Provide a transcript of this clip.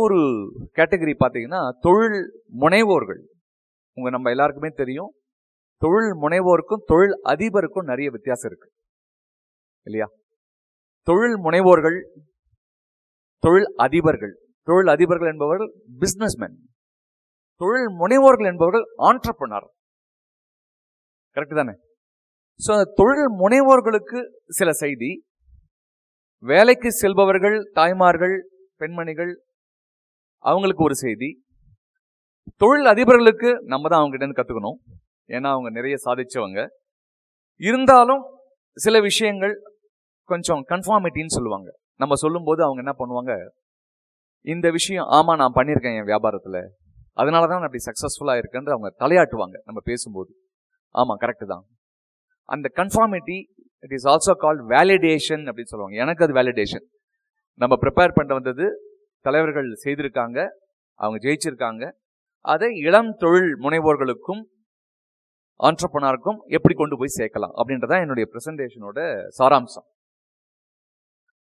ஒரு கேட்டகரி பார்த்தீங்கன்னா தொழில் முனைவோர்கள். நம்ம எல்லாருக்குமே தெரியும், தொழில் முனைவோருக்கும் தொழில் அதிபருக்கும் நிறைய வித்தியாசம் இருக்கு இல்லையா? தொழில் முனைவோர்கள், தொழில் அதிபர்கள். தொழில் அதிபர்கள் என்பவர்கள் பிசினஸ்மேன். தொழில் முனைவோர்கள் என்பவர்கள் ஆண்டர்பிரனர். கரெக்ட் தானே? ஸோ தொழில் முனைவோர்களுக்கு சில செய்தி, வேலைக்கு செல்பவர்கள், தாய்மார்கள், பெண்மணிகள், அவங்களுக்கு ஒரு செய்தி. தொழில் அதிபர்களுக்கு நம்ம தான் அவங்க கிட்ட இருந்து கத்துக்கணும், ஏன்னா அவங்க நிறைய சாதிச்சவங்க. இருந்தாலும் சில விஷயங்கள் கொஞ்சம் கன்ஃபார்மிட்டின்னு சொல்லுவாங்க. நம்ம சொல்லும்போது அவங்க என்ன பண்ணுவாங்க, இந்த விஷயம் ஆமா நான் பண்ணியிருக்கேன் என் வியாபாரத்தில், அதனால தான் நான் அப்படி சக்ஸஸ்ஃபுல்லாக இருக்கேன்னு அவங்க தலையாட்டுவாங்க நம்ம பேசும்போது. ஆமா கரெக்டு தான். அந்த conformity, it is also called validation அப்படின்னு சொல்லுவாங்க. எனக்கு அது வேலிடேஷன். நம்ம ப்ரிப்பேர் பண்ணிட்டு வந்தது தலைவர்கள் செய்திருக்காங்க, அவங்க ஜெயிச்சிருக்காங்க. அதை இளம் தொழில் முனைவோர்களுக்கும் ஆண்டர்பிரனருக்கும் எப்படி கொண்டு போய் சேர்க்கலாம் அப்படின்றதான் என்னுடைய பிரசன்டேஷனோட சாராம்சம்.